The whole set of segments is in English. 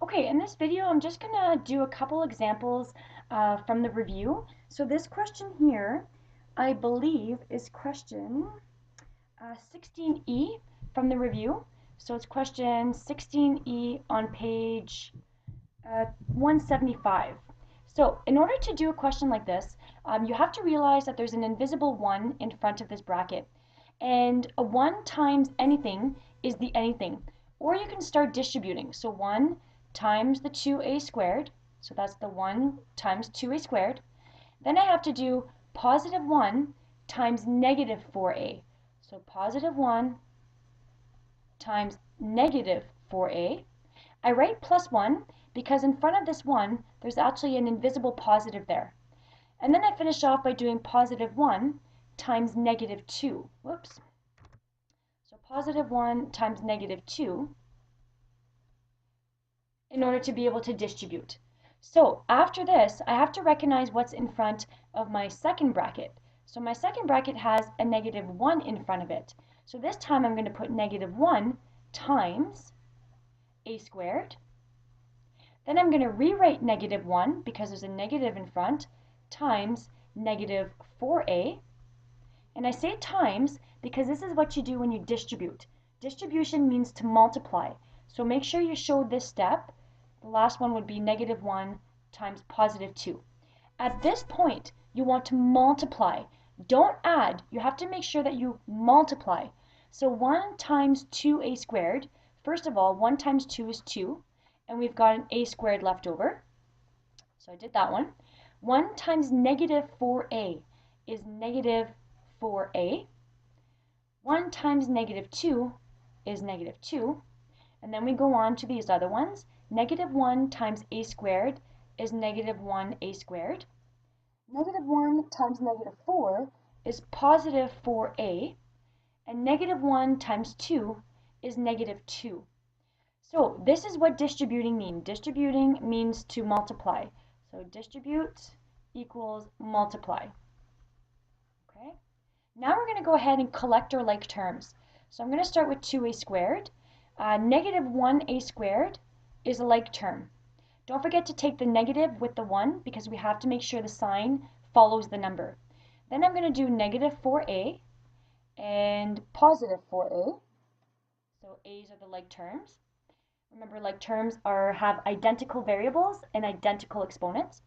Okay, in this video, I'm just gonna do a couple examples from the review. So this question here, I believe, is question 16E from the review. So it's question 16E on page 175. So in order to do a question like this, you have to realize that there's an invisible 1 in front of this bracket. And a 1 times anything is the anything. Or you can start distributing. So 1 times the 2a squared. So that's the 1 times 2a squared. Then I have to do positive 1 times negative 4a. So positive 1 times negative 4a. I write plus 1 because in front of this 1, there's actually an invisible positive there. And then I finish off by doing positive 1 times negative 2. Whoops. So positive 1 times negative 2 in order to be able to distribute. So after this, I have to recognize what's in front of my second bracket. So my second bracket has a negative 1 in front of it. So this time I'm going to put negative 1 times a squared. Then I'm going to rewrite negative 1 because there's a negative in front times negative 4a. And I say times because this is what you do when you distribute. Distribution means to multiply. So make sure you show this step. The last one would be negative 1 times positive 2. At this point, you want to multiply. Don't add. You have to make sure that you multiply. So 1 times 2a squared. First of all, 1 times 2 is 2. And we've got an a squared left over. So I did that one. 1 times negative 4a is negative 4a. 1 times negative 2 is negative 2. And then we go on to these other ones. Negative 1 times a squared is negative 1a squared. Negative 1 times negative 4 is positive 4a. And negative 1 times 2 is negative 2. So this is what distributing means. Distributing means to multiply. So distribute equals multiply. Okay. Now we're going to go ahead and collect our like terms. So I'm going to start with 2a squared. Negative 1a squared is a like term. Don't forget to take the negative with the 1 because we have to make sure the sign follows the number. Then I'm going to do negative 4a and positive 4a. So a's are the like terms. Remember, like terms have identical variables and identical exponents.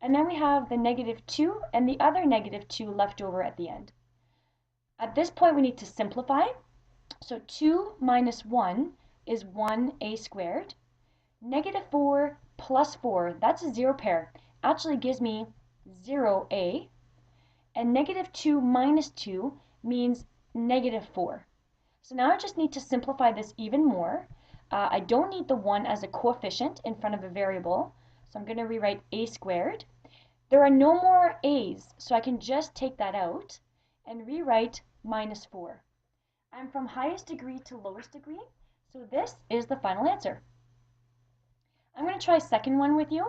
And then we have the negative 2 and the other negative 2 left over at the end. At this point, we need to simplify. So 2 minus 1 is 1a squared. Negative 4 plus 4, that's a zero pair, actually gives me 0a. And negative 2 minus 2 means negative 4. So now I just need to simplify this even more. I don't need the 1 as a coefficient in front of a variable, so I'm going to rewrite a squared. There are no more a's, so I can just take that out and rewrite minus 4. I'm from highest degree to lowest degree, so this is the final answer. I'm going to try a second one with you.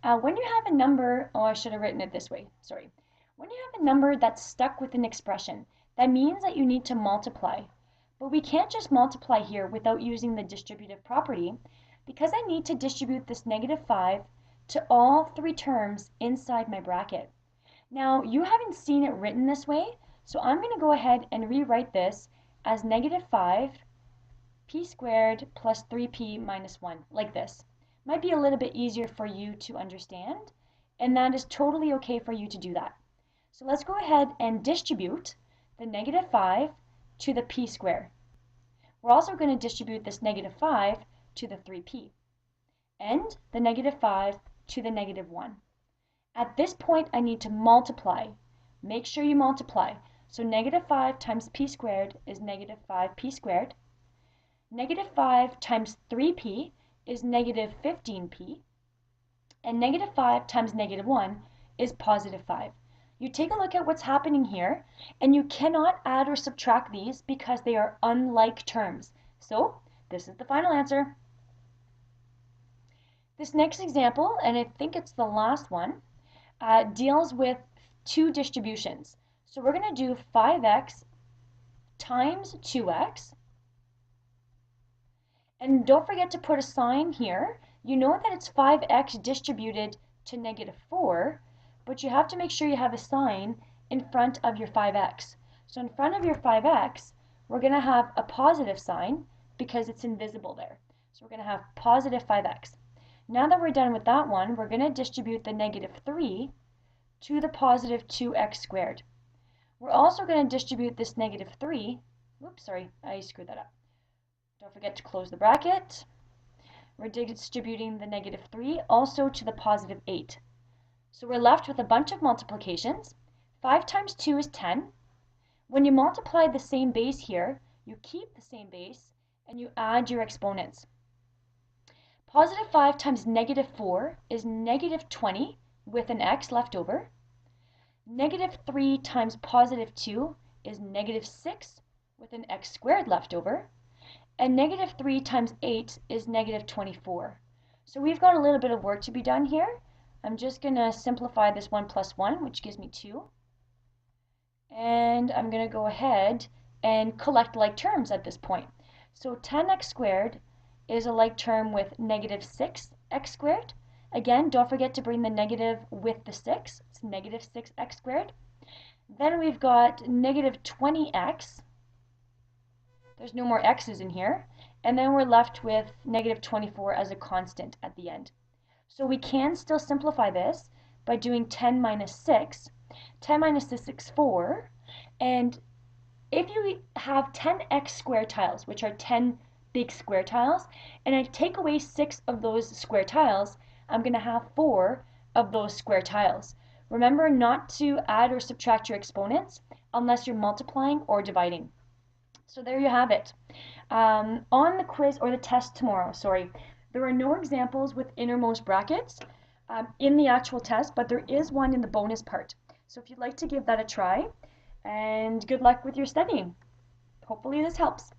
When you have a number, I should have written it this way, sorry. When you have a number that's stuck with an expression, that means that you need to multiply. But we can't just multiply here without using the distributive property because I need to distribute this negative 5 to all 3 terms inside my bracket. Now, you haven't seen it written this way, so I'm going to go ahead and rewrite this as negative 5 p squared plus 3p minus 1, like this. Might be a little bit easier for you to understand, and that is totally okay for you to do that. So let's go ahead and distribute the negative 5 to the p squared. We're also going to distribute this negative 5 to the 3p, and the negative 5 to the negative 1. At this point, I need to multiply. Make sure you multiply. So negative 5 times p squared is negative 5p squared. Negative 5 times 3p is negative 15p. And negative 5 times negative 1 is positive 5. You take a look at what's happening here, and you cannot add or subtract these because they are unlike terms. So this is the final answer. This next example, and I think it's the last one, deals with 2 distributions. So we're going to do 5x times 2x. And don't forget to put a sign here you know that it's 5x distributed to -4, but you have to make sure you have a sign in front of your 5x. So in front of your 5x, we're going to have a positive sign because it's invisible there. So we're going to have positive 5x. Now that we're done with that one, we're going to distribute the -3 to the positive 2x squared. We're also going to distribute this -3. Oops, sorry, I screwed that up. Don't forget to close the bracket. We're distributing the -3 also to the positive 8. So we're left with a bunch of multiplications. 5 times 2 is 10. When you multiply the same base here, you keep the same base and you add your exponents. Positive 5 times -4 is -20 with an x left over. -3 times positive 2 is -6 with an x squared left over. And -3 times 8 is -24. So we've got a little bit of work to be done here. I'm just going to simplify this 1 plus 1, which gives me 2. And I'm going to go ahead and collect like terms at this point. So 10x squared is a like term with -6x squared. Again, don't forget to bring the negative with the 6. It's -6x squared. Then we've got -20x. There's no more x's in here. And then we're left with -24 as a constant at the end. So we can still simplify this by doing 10 minus 6. 10 minus 6 is 4. And if you have 10x square tiles, which are 10 big square tiles, and I take away 6 of those square tiles, I'm going to have 4 of those square tiles. Remember not to add or subtract your exponents unless you're multiplying or dividing. So there you have it. On the quiz or the test tomorrow, there are no examples with innermost brackets in the actual test, but there is one in the bonus part. So if you'd like to give that a try, and good luck with your studying. Hopefully this helps.